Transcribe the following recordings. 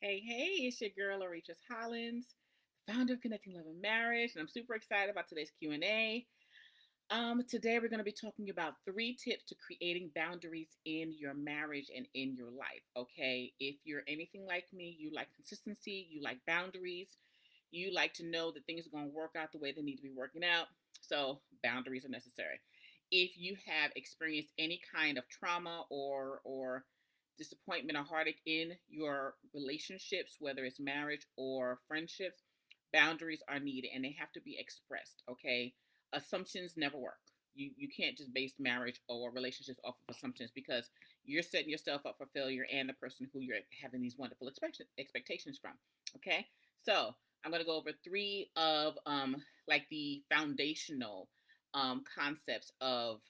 Hey, it's your girl, Arrettres Hollins, founder of Connecting Love and Marriage, and I'm super excited about today's Q&A. Today we're going to be talking about 3 tips to creating boundaries in your marriage and in your life. Okay, if you're anything like me, you like consistency, you like boundaries, you like to know that things are going to work out the way they need to be working out. So boundaries are necessary. If you have experienced any kind of trauma or disappointment or heartache in your relationships, whether it's marriage or friendships, boundaries are needed and they have to be expressed. Okay, assumptions never work. You can't just base marriage or relationships off of assumptions because you're setting yourself up for failure and the person who you're having these wonderful expectations from. Okay, so I'm going to go over 3 of like the foundational concepts of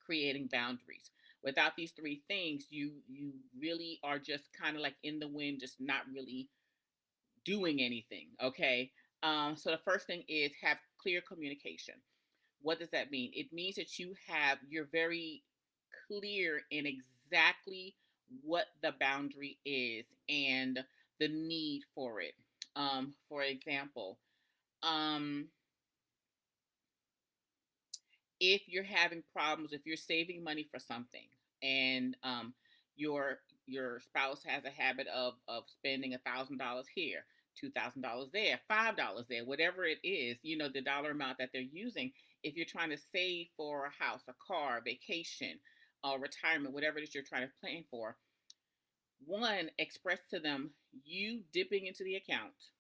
creating boundaries. Without these 3 things, you really are just kind of like in the wind, just not really doing anything. Okay. So the first thing is have clear communication. What does that mean? It means that you're very clear in exactly what the boundary is and the need for it. For example, um, if you're having problems, if you're saving money for something, and your your spouse has a habit of spending $1,000 here, $2,000 there, $5 there, whatever it is, the dollar amount that they're using. If you're trying to save for a house, a car, vacation, retirement, whatever it is you're trying to plan for, one, express to them you dipping into the account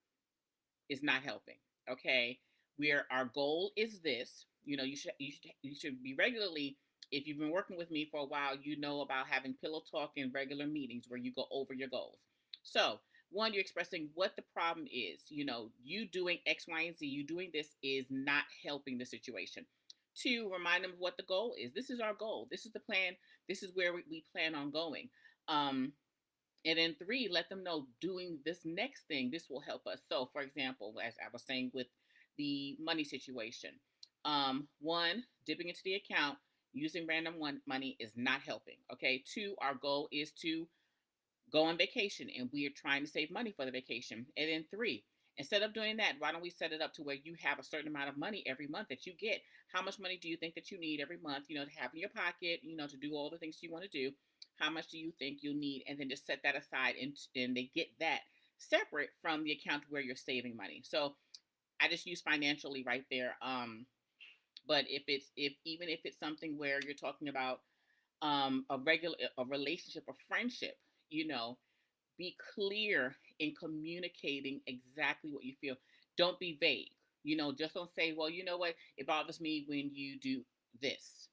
is not helping. Okay, where our goal is this. You should be regularly. If you've been working with me for a while, you know about having pillow talk in regular meetings where you go over your goals. So one, you're expressing what the problem is. You doing X, Y, and Z, you doing this is not helping the situation. Two, remind them of what the goal is. This is our goal. This is the plan. This is where we plan on going. And then 3, let them know doing this next thing, this will help us. So, for example, as I was saying with the money situation, one, dipping into the account using random money is not helping. Okay. 2, our goal is to go on vacation and we are trying to save money for the vacation. And then 3, instead of doing that, why don't we set it up to where you have a certain amount of money every month that you get? How much money do you think that you need every month, to have in your pocket, to do all the things you want to do? How much do you think you'll need? And then just set that aside, and they get that separate from the account where you're saving money. So I just use financially right there. But if even if it's something where you're talking about a relationship, a friendship, you know, be clear in communicating exactly what you feel. Don't be vague. Just don't say, well, you know what? It bothers me when you do this.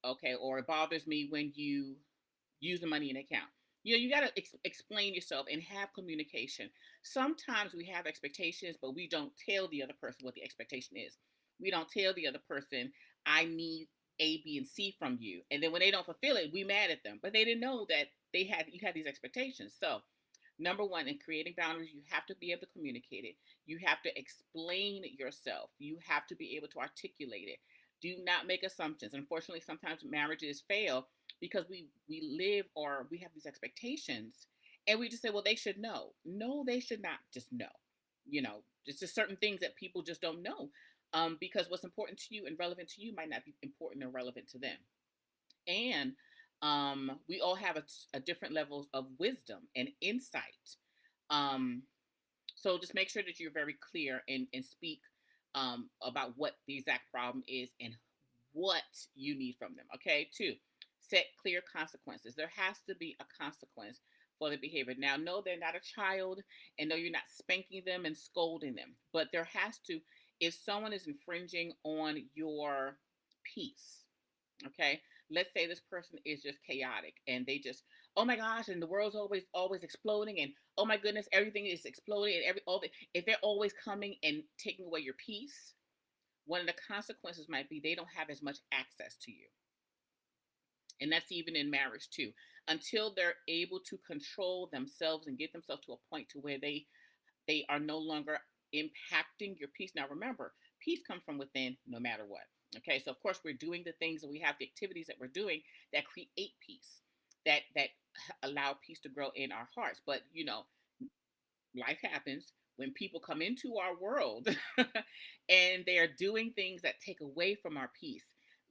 Okay. Or it bothers me when you use the money in account. You got to explain yourself and have communication. Sometimes we have expectations, but we don't tell the other person what the expectation is. We don't tell the other person, I need A, B, and C from you. And then when they don't fulfill it, we mad at them. But they didn't know that you had these expectations. So number one, in creating boundaries, you have to be able to communicate it. You have to explain yourself. You have to be able to articulate it. Do not make assumptions. Unfortunately, sometimes marriages fail because we live or we have these expectations and we just say, well, they should know. No, they should not just know. It's just certain things that people just don't know. Because what's important to you and relevant to you might not be important or relevant to them. And we all have a different levels of wisdom and insight. Um, so just make sure that you're very clear and speak about what the exact problem is and what you need from them. Okay. 2, set clear consequences. There has to be a consequence for the behavior. Now, no, they're not a child, and no, you're not spanking them and scolding them, but there has to, if someone is infringing on your peace, okay, let's say this person is just chaotic and they just, oh my gosh, and the world's always exploding, and oh my goodness, everything is exploding, and if they're always coming and taking away your peace, one of the consequences might be they don't have as much access to you. And that's even in marriage too. Until they're able to control themselves and get themselves to a point to where they are no longer impacting your peace. Now remember, peace comes from within no matter what. Okay, so of course we're doing the things and we have the activities that we're doing that create peace, that allow peace to grow in our hearts. But life happens when people come into our world and they are doing things that take away from our peace.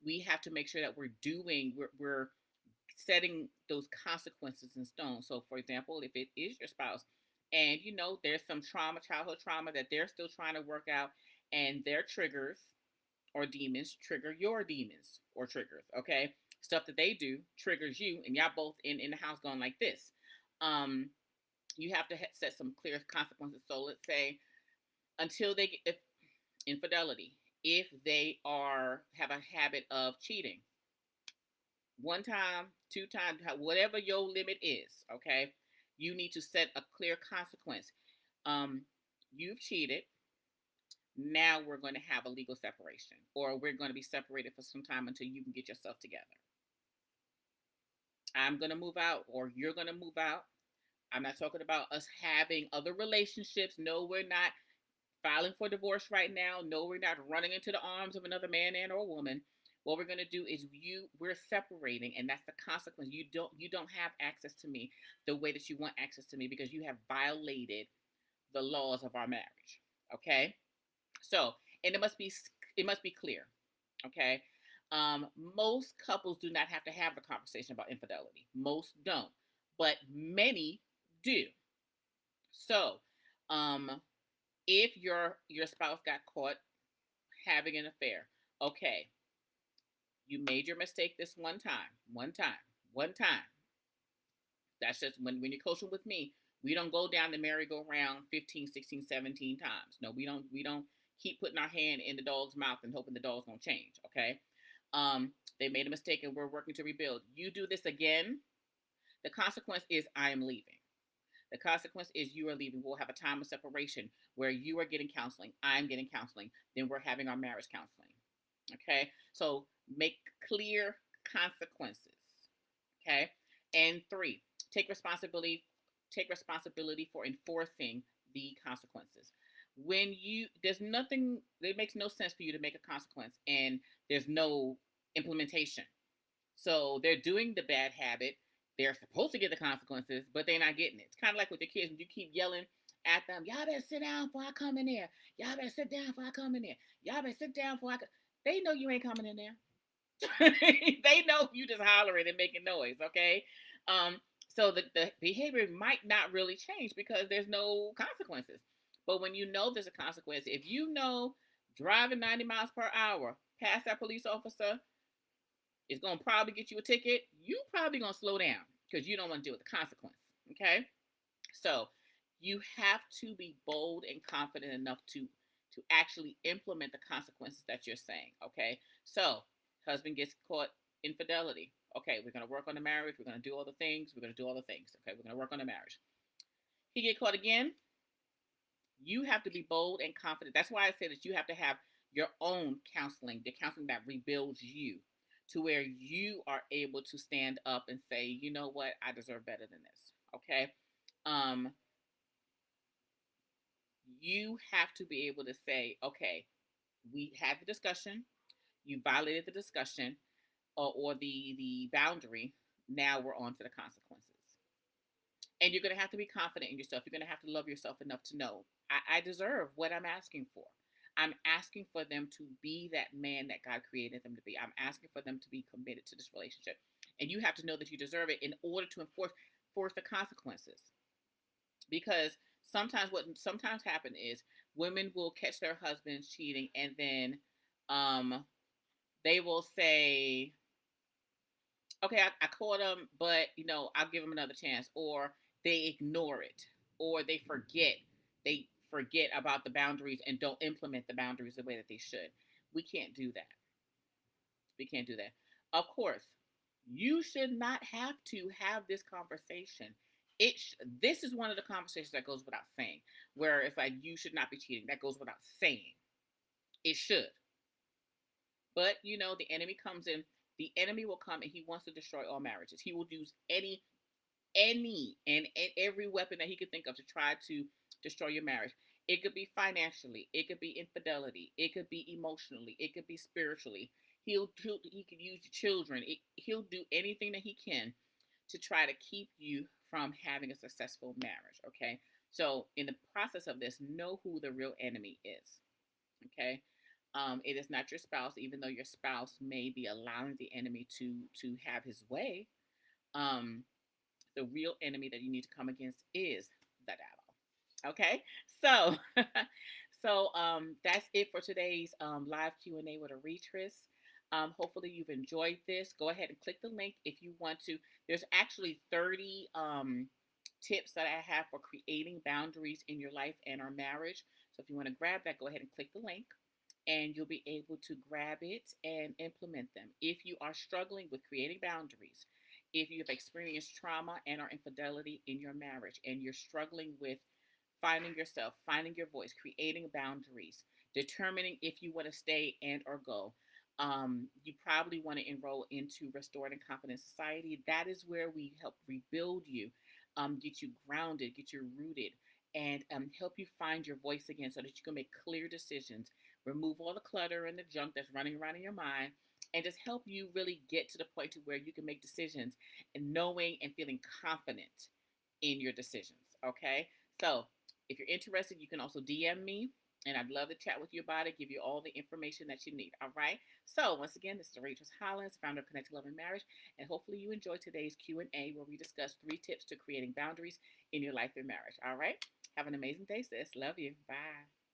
We have to make sure that we're setting those consequences in stone. So, for example, if it is your spouse and there's some trauma, childhood trauma that they're still trying to work out, and their triggers or demons trigger your demons or triggers, okay? Stuff that they do triggers you, and y'all both in the house going like this. You have to set some clear consequences. So let's say until they get if infidelity, if they are have a habit of cheating, one time, two times, whatever your limit is, okay, you need to set a clear consequence. Um, you've cheated. Now we're going to have a legal separation, or we're going to be separated for some time until you can get yourself together. I'm going to move out, or you're going to move out. I'm not talking about us having other relationships. No, we're not filing for divorce right now. No, we're not running into the arms of another man and or woman. What we're going to do is we're separating, and that's the consequence. You don't have access to me the way that you want access to me, because you have violated the laws of our marriage. Okay? So, and it must be clear. Okay? Most couples do not have to have the conversation about infidelity. Most don't, but many do. So, um, if your spouse got caught having an affair, okay, you made your mistake this one time. That's just when you're coaching with me. We don't go down the merry-go-round 15, 16, 17 times. No, we don't keep putting our hand in the dog's mouth and hoping the dog's gonna change. Okay. They made a mistake and we're working to rebuild. You do this again, the consequence is I am leaving. The consequence is you are leaving. We'll have a time of separation where you are getting counseling, I'm getting counseling, then we're having our marriage counseling. Okay? So make clear consequences. Okay? And three, take responsibility take responsibility for enforcing the consequences. When you there's nothing it makes no sense for you to make a consequence and there's no implementation. So they're doing the bad habit. They're supposed to get the consequences, but they're not getting it. It's kind of like with the kids when you keep yelling at them, y'all better sit down before I come in there. Y'all better sit down before I come in there. Y'all better sit down before I come. They know you ain't coming in there. They know you just hollering and making noise, okay? Um, so the behavior might not really change because there's no consequences. But when you know there's a consequence, if you know driving 90 miles per hour past that police officer is going to probably get you a ticket, you probably going to slow down because you don't want to deal with the consequence. Okay? So you have to be bold and confident enough to actually implement the consequences that you're saying. Okay? So husband gets caught infidelity. Okay, we're going to work on the marriage. We're going to do all the things. We're going to do all the things. Okay, we're going to work on the marriage. He get caught again. You have to be bold and confident. That's why I say that you have to have your own counseling, the counseling that rebuilds you to where you are able to stand up and say, you know what, I deserve better than this. Okay. Um, you have to be able to say, okay, we had the discussion, you violated the discussion or the boundary. Now we're on to the consequences. And you're going to have to be confident in yourself. You're going to have to love yourself enough to know I deserve what I'm asking for. I'm asking for them to be that man that God created them to be. I'm asking for them to be committed to this relationship. And you have to know that you deserve it in order to enforce the consequences. Because sometimes happen is women will catch their husbands cheating and then they will say, okay, I caught him, but I'll give him another chance, or they ignore it, or they forget about the boundaries and don't implement the boundaries the way that they should. We can't do that. We can't do that. Of course, you should not have to have this conversation. This is one of the conversations that goes without saying, where it's like you should not be cheating. That goes without saying. It should. But the enemy comes in. The enemy will come and he wants to destroy all marriages. He will use and every weapon that he could think of to try to destroy your marriage. It could be financially, it could be infidelity, it could be emotionally, it could be spiritually. He could use your children. He'll do anything that he can to try to keep you from having a successful marriage. Okay. So, in the process of this, know who the real enemy is. Okay. It is not your spouse, even though your spouse may be allowing the enemy to have his way. Um, the real enemy that you need to come against is the devil. Okay, so that's it for today's live Q&A with Arrettres. Hopefully you've enjoyed this. Go ahead and click the link if you want to. There's actually 30 tips that I have for creating boundaries in your life and our marriage. So if you want to grab that, go ahead and click the link and you'll be able to grab it and implement them. If you are struggling with creating boundaries, if you've experienced trauma and or infidelity in your marriage and you're struggling with finding yourself, finding your voice, creating boundaries, determining if you want to stay and or go, you probably want to enroll into Restored and Confident Society. That is where we help rebuild you, get you grounded, get you rooted, and help you find your voice again so that you can make clear decisions, remove all the clutter and the junk that's running around in your mind, and just help you really get to the point to where you can make decisions and knowing and feeling confident in your decisions. Okay. So if you're interested, you can also DM me and I'd love to chat with you about it, give you all the information that you need. All right. So once again, this is Arrettres Hollins, founder of Connected Love and Marriage, and hopefully you enjoyed today's Q&A where we discuss 3 tips to creating boundaries in your life and marriage. All right. Have an amazing day, sis. Love you. Bye.